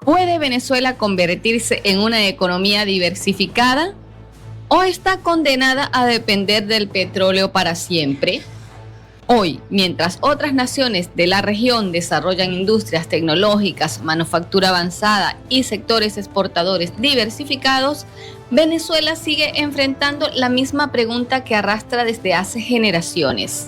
¿Puede Venezuela convertirse en una economía diversificada? ¿O está condenada a depender del petróleo para siempre? Hoy, mientras otras naciones de la región desarrollan industrias tecnológicas, manufactura avanzada y sectores exportadores diversificados, Venezuela sigue enfrentando la misma pregunta que arrastra desde hace generaciones.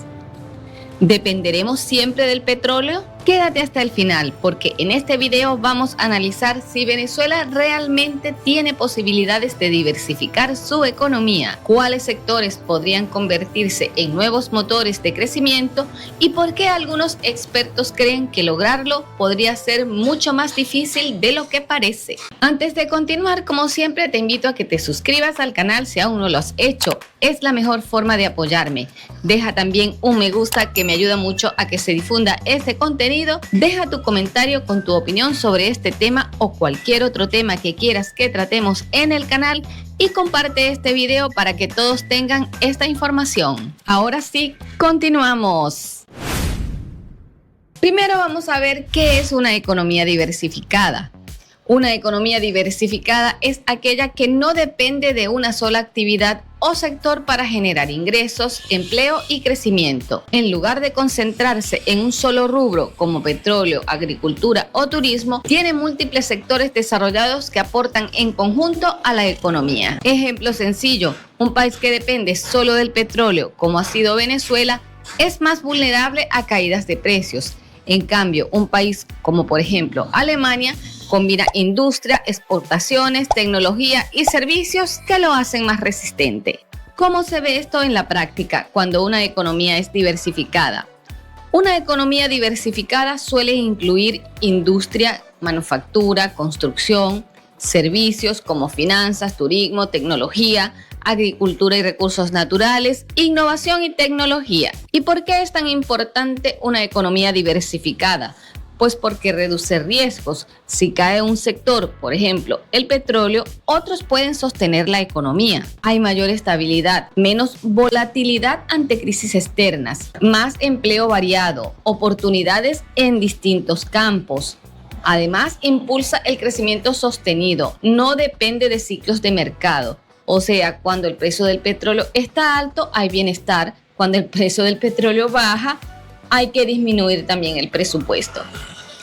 ¿Dependeremos siempre del petróleo? Quédate hasta el final porque en este video vamos a analizar si Venezuela realmente tiene posibilidades de diversificar su economía, cuáles sectores podrían convertirse en nuevos motores de crecimiento y por qué algunos expertos creen que lograrlo podría ser mucho más difícil de lo que parece. Antes de continuar, como siempre, te invito a que te suscribas al canal si aún no lo has hecho. Es la mejor forma de apoyarme. Deja también un me gusta que me ayuda mucho a que se difunda este contenido. Deja tu comentario con tu opinión sobre este tema o cualquier otro tema que quieras que tratemos en el canal y comparte este video para que todos tengan esta información. Ahora sí, continuamos. Primero vamos a ver qué es una economía diversificada. Una economía diversificada es aquella que no depende de una sola actividad o sector para generar ingresos, empleo y crecimiento. En lugar de concentrarse en un solo rubro como petróleo, agricultura o turismo, tiene múltiples sectores desarrollados que aportan en conjunto a la economía. Ejemplo sencillo, un país que depende solo del petróleo, como ha sido Venezuela, es más vulnerable a caídas de precios. En cambio, un país como por ejemplo Alemania combina industria, exportaciones, tecnología y servicios que lo hacen más resistente. ¿Cómo se ve esto en la práctica cuando una economía es diversificada? Una economía diversificada suele incluir industria, manufactura, construcción, servicios como finanzas, turismo, tecnología, agricultura y recursos naturales, innovación y tecnología. ¿Y por qué es tan importante una economía diversificada? Pues porque reduce riesgos. Si cae un sector, por ejemplo, el petróleo, otros pueden sostener la economía. Hay mayor estabilidad, menos volatilidad ante crisis externas, más empleo variado, oportunidades en distintos campos. Además, impulsa el crecimiento sostenido, no depende de ciclos de mercado. O sea, cuando el precio del petróleo está alto, hay bienestar. Cuando el precio del petróleo baja, hay que disminuir también el presupuesto.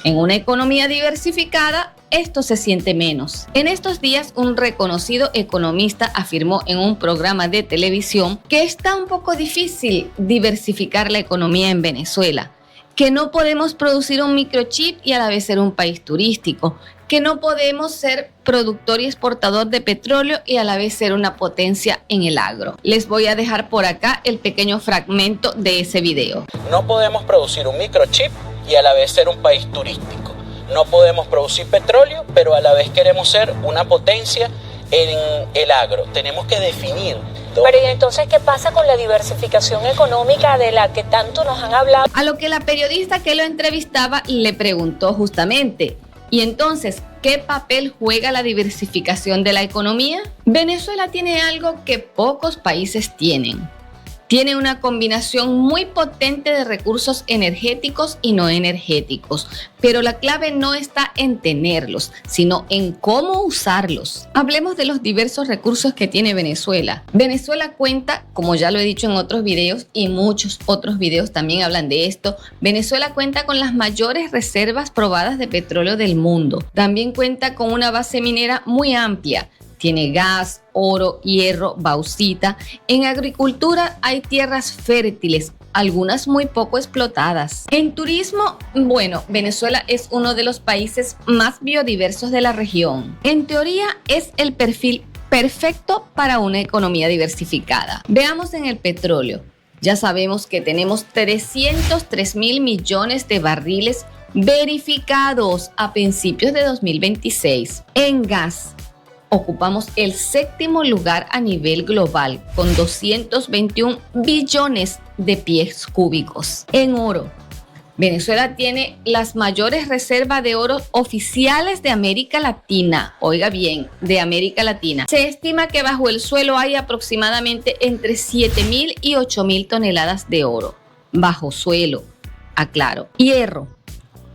En una economía diversificada, esto se siente menos. En estos días, un reconocido economista afirmó en un programa de televisión que está un poco difícil diversificar la economía en Venezuela, que no podemos producir un microchip y a la vez ser un país turístico, que no podemos ser productor y exportador de petróleo y a la vez ser una potencia en el agro. Les voy a dejar por acá el pequeño fragmento de ese video. No podemos producir un microchip y a la vez ser un país turístico. No podemos producir petróleo, pero a la vez queremos ser una potencia en el agro. Tenemos que definir. Pero ¿y entonces qué pasa con la diversificación económica de la que tanto nos han hablado? A lo que la periodista que lo entrevistaba le preguntó justamente, ¿y entonces qué papel juega la diversificación de la economía? Venezuela tiene algo que pocos países tienen. Tiene una combinación muy potente de recursos energéticos y no energéticos, pero la clave no está en tenerlos, sino en cómo usarlos. Hablemos de los diversos recursos que tiene Venezuela. Venezuela cuenta, como ya lo he dicho en otros videos y muchos otros videos también hablan de esto, Venezuela cuenta con las mayores reservas probadas de petróleo del mundo. También cuenta con una base minera muy amplia. Tiene gas, oro, hierro, bauxita. En agricultura hay tierras fértiles, algunas muy poco explotadas. En turismo, bueno, Venezuela es uno de los países más biodiversos de la región. En teoría, es el perfil perfecto para una economía diversificada. Veamos en el petróleo. Ya sabemos que tenemos 303.000 millones de barriles verificados a principios de 2026. En gas, ocupamos el 7º lugar a nivel global con 221 billones de pies cúbicos. En oro, Venezuela tiene las mayores reservas de oro oficiales de América Latina. Oiga bien, de América Latina. Se estima que bajo el suelo hay aproximadamente entre 7.000 y 8.000 toneladas de oro. Bajo suelo, aclaro. Hierro.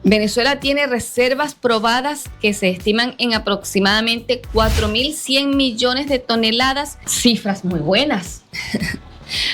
Venezuela tiene reservas probadas que se estiman en aproximadamente 4.100 millones de toneladas, cifras muy buenas.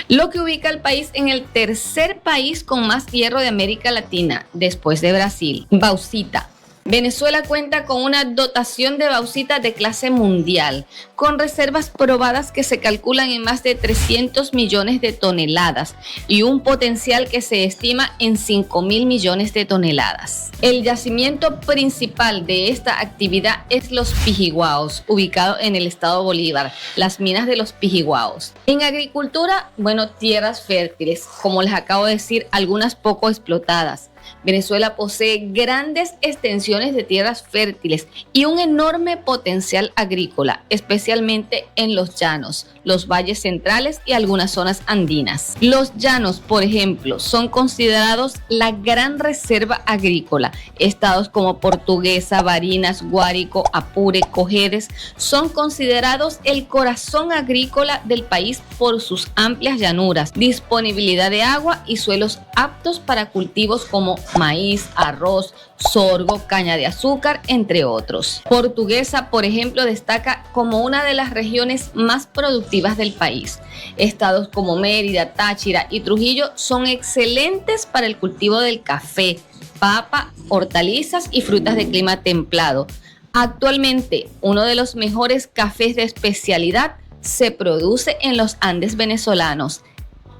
Lo que ubica al país en el tercer país con más hierro de América Latina, después de Brasil. Bauxita. Venezuela cuenta con una dotación de bauxita de clase mundial, con reservas probadas que se calculan en más de 300 millones de toneladas y un potencial que se estima en 5.000 millones de toneladas. El yacimiento principal de esta actividad es Los Pijiguaos, ubicado en el estado Bolívar, las minas de Los Pijiguaos. En agricultura, tierras fértiles, como les acabo de decir, algunas poco explotadas. Venezuela posee grandes extensiones de tierras fértiles y un enorme potencial agrícola, especialmente en los llanos, los valles centrales y algunas zonas andinas. Los llanos, por ejemplo, son considerados la gran reserva agrícola. Estados como Portuguesa, Barinas, Guárico, Apure, Cojedes son considerados el corazón agrícola del país por sus amplias llanuras, disponibilidad de agua y suelos aptos para cultivos como maíz, arroz, sorgo, caña de azúcar, entre otros. Portuguesa, por ejemplo, destaca como una de las regiones más productivas del país. Estados como Mérida, Táchira y Trujillo son excelentes para el cultivo del café, papa, hortalizas y frutas de clima templado. Actualmente, uno de los mejores cafés de especialidad se produce en los Andes venezolanos.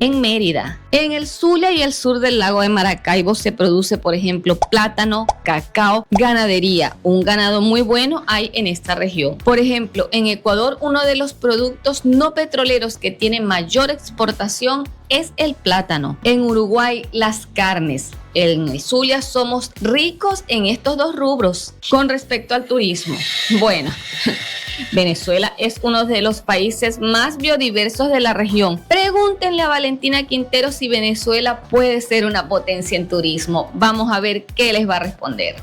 En Mérida, en el Zulia y el sur del lago de Maracaibo se produce, por ejemplo, plátano, cacao, ganadería. Un ganado muy bueno hay en esta región. Por ejemplo, en Ecuador, uno de los productos no petroleros que tiene mayor exportación es el plátano. En Uruguay, las carnes. En el Zulia somos ricos en estos dos rubros. Con respecto al turismo, Venezuela es uno de los países más biodiversos de la región. Pregúntenle a Valentina Quintero si Venezuela puede ser una potencia en turismo. Vamos a ver qué les va a responder.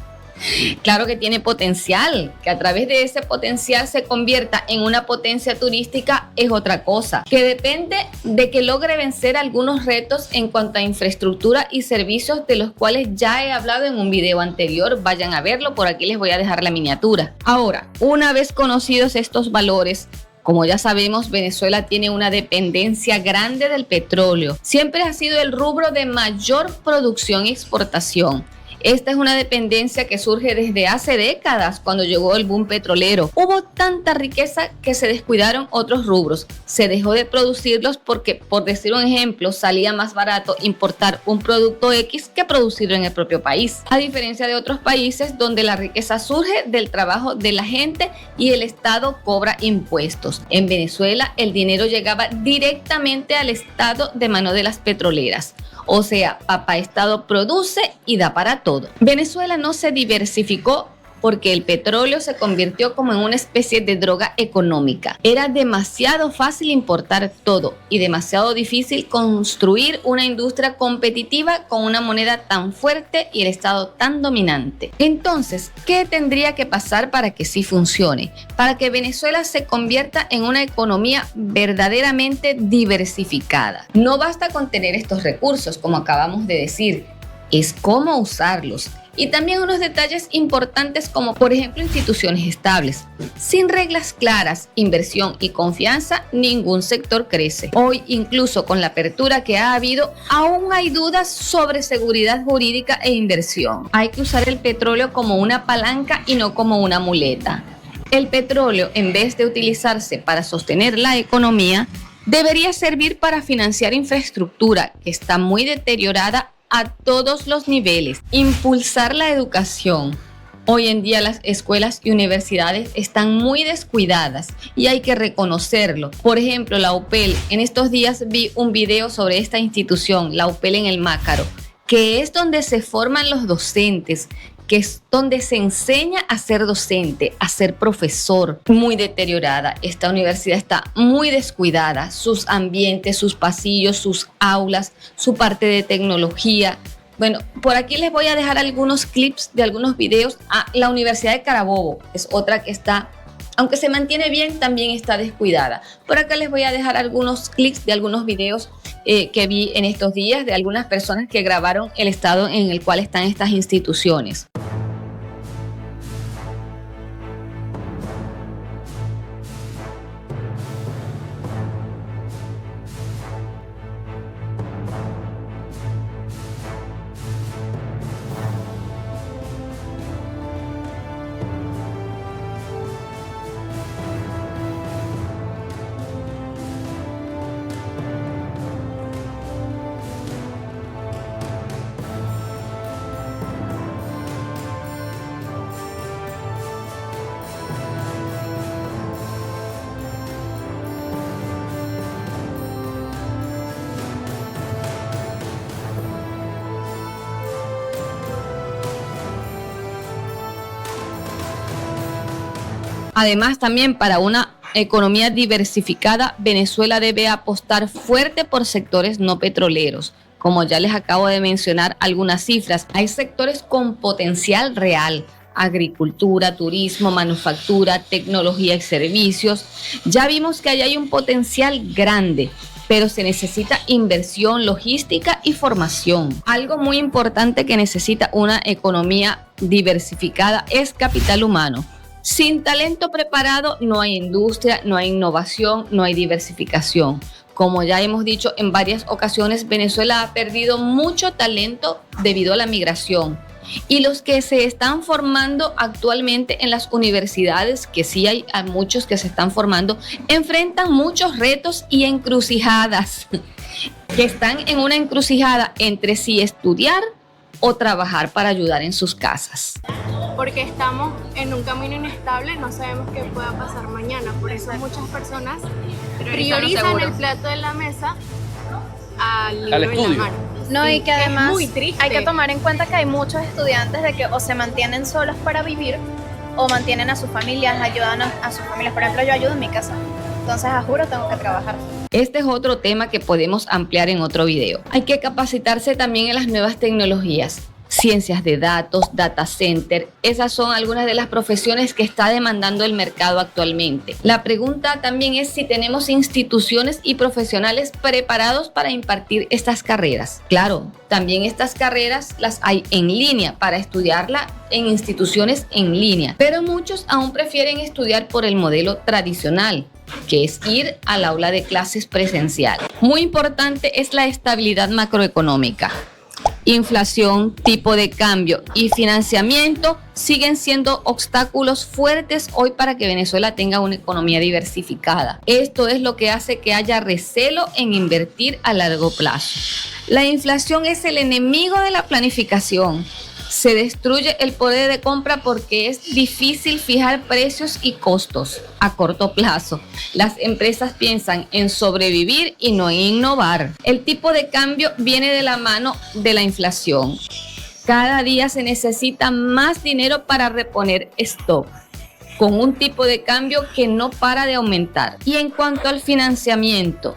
Claro que tiene potencial, que a través de ese potencial se convierta en una potencia turística es otra cosa, que depende de que logre vencer algunos retos en cuanto a infraestructura y servicios de los cuales ya he hablado en un video anterior. Vayan a verlo, por aquí les voy a dejar la miniatura. Ahora, una vez conocidos estos valores, como ya sabemos, Venezuela tiene una dependencia grande del petróleo. Siempre ha sido el rubro de mayor producción y exportación. Esta es una dependencia que surge desde hace décadas, cuando llegó el boom petrolero. Hubo tanta riqueza que se descuidaron otros rubros. Se dejó de producirlos porque, por decir un ejemplo, salía más barato importar un producto X que producirlo en el propio país. A diferencia de otros países donde la riqueza surge del trabajo de la gente y el Estado cobra impuestos. En Venezuela, el dinero llegaba directamente al Estado de mano de las petroleras. O sea, papá Estado produce y da para todo. Venezuela no se diversificó porque el petróleo se convirtió como en una especie de droga económica. Era demasiado fácil importar todo y demasiado difícil construir una industria competitiva con una moneda tan fuerte y el Estado tan dominante. Entonces, ¿qué tendría que pasar para que sí funcione? Para que Venezuela se convierta en una economía verdaderamente diversificada. No basta con tener estos recursos, como acabamos de decir, es cómo usarlos. Y también unos detalles importantes como, por ejemplo, instituciones estables. Sin reglas claras, inversión y confianza, ningún sector crece. Hoy, incluso con la apertura que ha habido, aún hay dudas sobre seguridad jurídica e inversión. Hay que usar el petróleo como una palanca y no como una muleta. El petróleo, en vez de utilizarse para sostener la economía, debería servir para financiar infraestructura que está muy deteriorada a todos los niveles. Impulsar la educación. Hoy en día las escuelas y universidades están muy descuidadas y hay que reconocerlo. Por ejemplo, la UPEL. En estos días vi un video sobre esta institución, la UPEL en el Mácaro, que es donde se forman los docentes, que es donde se enseña a ser docente, a ser profesor. Muy deteriorada. Esta universidad está muy descuidada. Sus ambientes, sus pasillos, sus aulas, su parte de tecnología. Por aquí les voy a dejar algunos clips de algunos videos. La Universidad de Carabobo es otra que está, aunque se mantiene bien, también está descuidada. Por acá les voy a dejar algunos clips de algunos videos que vi en estos días de algunas personas que grabaron el estado en el cual están estas instituciones. Además, también para una economía diversificada, Venezuela debe apostar fuerte por sectores no petroleros. Como ya les acabo de mencionar algunas cifras, hay sectores con potencial real: agricultura, turismo, manufactura, tecnología y servicios. Ya vimos que ahí hay un potencial grande, pero se necesita inversión, logística y formación. Algo muy importante que necesita una economía diversificada es capital humano. Sin talento preparado no hay industria, no hay innovación, no hay diversificación. Como ya hemos dicho en varias ocasiones, Venezuela ha perdido mucho talento debido a la migración. Y los que se están formando actualmente en las universidades, que sí hay muchos que se están formando, enfrentan muchos retos y encrucijadas, que están en una encrucijada entre si estudiar o trabajar para ayudar en sus casas. Porque estamos en un camino inestable, no sabemos qué pueda pasar mañana. Por eso muchas personas priorizan el plato de la mesa al libro en la mano. No, y que además muy triste. Hay que tomar en cuenta que hay muchos estudiantes de que o se mantienen solos para vivir o mantienen a sus familias, ayudan a sus familias. Por ejemplo, yo ayudo en mi casa, entonces a juro tengo que trabajar. Este es otro tema que podemos ampliar en otro video. Hay que capacitarse también en las nuevas tecnologías. Ciencias de datos, data center, esas son algunas de las profesiones que está demandando el mercado actualmente. La pregunta también es si tenemos instituciones y profesionales preparados para impartir estas carreras. Claro, también estas carreras las hay en línea para estudiarla en instituciones en línea, pero muchos aún prefieren estudiar por el modelo tradicional, que es ir al aula de clases presencial. Muy importante es la estabilidad macroeconómica. Inflación, tipo de cambio y financiamiento siguen siendo obstáculos fuertes hoy para que Venezuela tenga una economía diversificada. Esto es lo que hace que haya recelo en invertir a largo plazo. La inflación es el enemigo de la planificación. Se destruye el poder de compra porque es difícil fijar precios y costos a corto plazo. Las empresas piensan en sobrevivir y no en innovar. El tipo de cambio viene de la mano de la inflación. Cada día se necesita más dinero para reponer stock, con un tipo de cambio que no para de aumentar. Y en cuanto al financiamiento,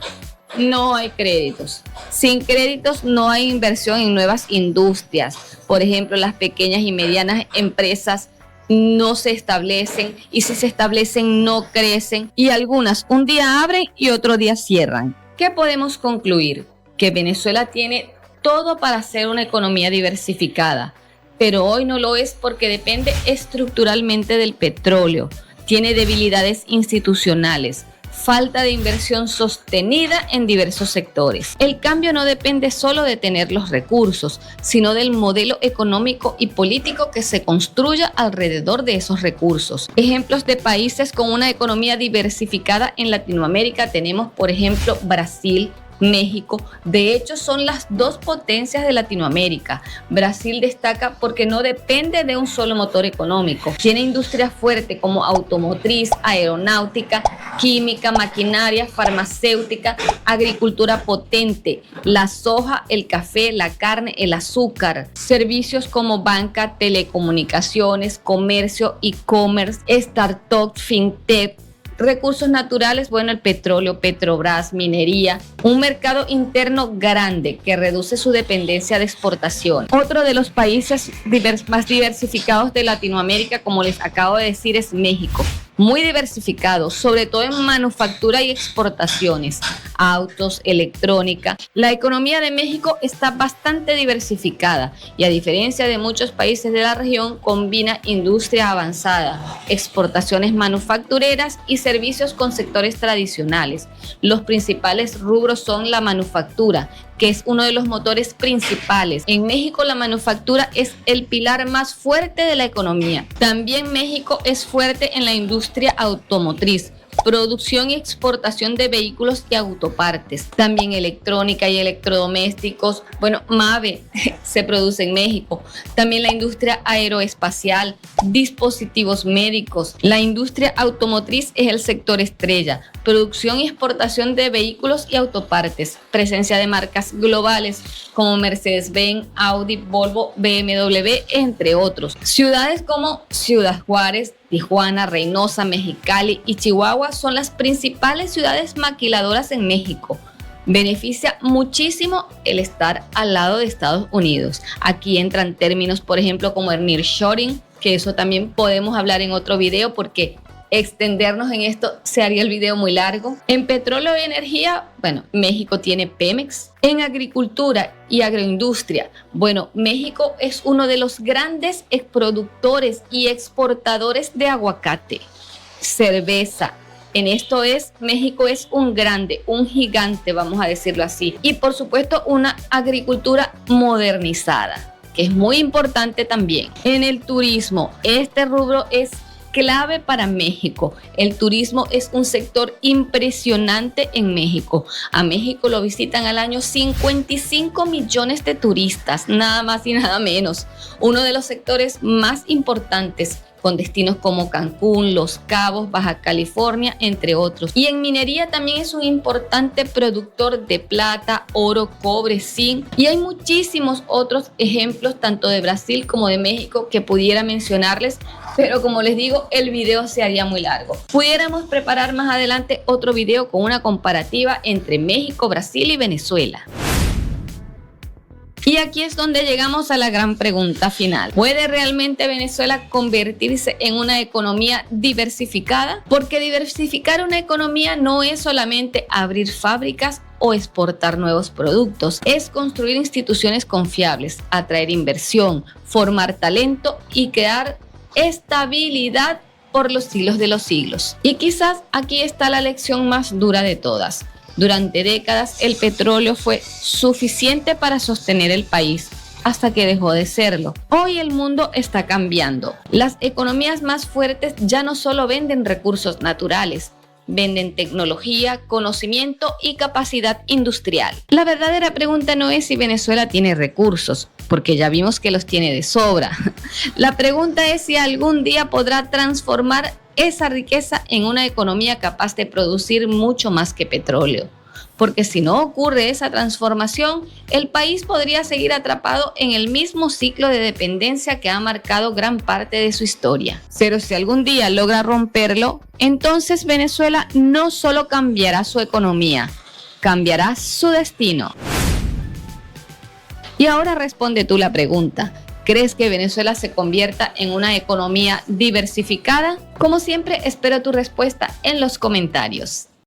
no hay créditos. Sin créditos no hay inversión en nuevas industrias. Por ejemplo, las pequeñas y medianas empresas no se establecen, y si se establecen no crecen, y algunas un día abren y otro día cierran. ¿Qué podemos concluir? Que Venezuela tiene todo para ser una economía diversificada, pero hoy no lo es porque depende estructuralmente del petróleo. Tiene debilidades institucionales, falta de inversión sostenida en diversos sectores. El cambio no depende solo de tener los recursos, sino del modelo económico y político que se construya alrededor de esos recursos. Ejemplos de países con una economía diversificada en Latinoamérica tenemos, por ejemplo, Brasil, México. De hecho, son las dos potencias de Latinoamérica. Brasil destaca porque no depende de un solo motor económico. Tiene industria fuerte como automotriz, aeronáutica, química, maquinaria, farmacéutica, agricultura potente, la soja, el café, la carne, el azúcar, servicios como banca, telecomunicaciones, comercio, e-commerce, startup, fintech, recursos naturales, bueno, el petróleo, Petrobras, minería, un mercado interno grande que reduce su dependencia de exportación. Otro de los países más diversificados de Latinoamérica, como les acabo de decir, es México. muy diversificado, sobre todo en manufactura y exportaciones, autos, electrónica. La economía de México está bastante diversificada y, a diferencia de muchos países de la región, combina industria avanzada, exportaciones manufactureras y servicios con sectores tradicionales. Los principales rubros son la manufactura, que es uno de los motores principales. En México la manufactura es el pilar más fuerte de la economía. También México es fuerte en la industria automotriz, producción y exportación de vehículos y autopartes, también electrónica y electrodomésticos. Bueno, Mave se produce en México. También la industria aeroespacial, dispositivos médicos. La industria automotriz es el sector estrella. Producción y exportación de vehículos y autopartes. Presencia de marcas globales como Mercedes-Benz, Audi, Volvo, BMW, entre otros. Ciudades como Ciudad Juárez, Tijuana, Reynosa, Mexicali y Chihuahua son las principales ciudades maquiladoras en México. Beneficia muchísimo el estar al lado de Estados Unidos. Aquí entran términos, por ejemplo, como el nearshoring, que eso también podemos hablar en otro video porque extendernos en esto se haría el video muy largo. En petróleo y energía, bueno, México tiene Pemex. En agricultura y agroindustria, bueno, México es uno de los grandes productores y exportadores de aguacate, cerveza. México es un grande, un gigante, vamos a decirlo así. Y por supuesto, una agricultura modernizada, que es muy importante también. En el turismo, este rubro es clave para México. El turismo es un sector impresionante en México. A México lo visitan al año 55 millones de turistas, nada más y nada menos. Uno de los sectores más importantes, con destinos como Cancún, Los Cabos, Baja California, entre otros. Y en minería también es un importante productor de plata, oro, cobre, zinc. Y hay muchísimos otros ejemplos, tanto de Brasil como de México, que pudiera mencionarles, pero como les digo, el video se haría muy largo. Pudiéramos preparar más adelante otro video con una comparativa entre México, Brasil y Venezuela. Y aquí es donde llegamos a la gran pregunta final. ¿Puede realmente Venezuela convertirse en una economía diversificada? Porque diversificar una economía no es solamente abrir fábricas o exportar nuevos productos. Es construir instituciones confiables, atraer inversión, formar talento y crear estabilidad por los siglos de los siglos. Y quizás aquí está la lección más dura de todas. Durante décadas el petróleo fue suficiente para sostener el país, hasta que dejó de serlo. Hoy el mundo está cambiando. Las economías más fuertes ya no solo venden recursos naturales, venden tecnología, conocimiento y capacidad industrial. La verdadera pregunta no es si Venezuela tiene recursos, porque ya vimos que los tiene de sobra. La pregunta es si algún día podrá transformar esa riqueza en una economía capaz de producir mucho más que petróleo. Porque si no ocurre esa transformación, el país podría seguir atrapado en el mismo ciclo de dependencia que ha marcado gran parte de su historia. Pero si algún día logra romperlo, entonces Venezuela no solo cambiará su economía, cambiará su destino. Y ahora responde tú la pregunta. ¿Crees que Venezuela se convierta en una economía diversificada? Como siempre, espero tu respuesta en los comentarios.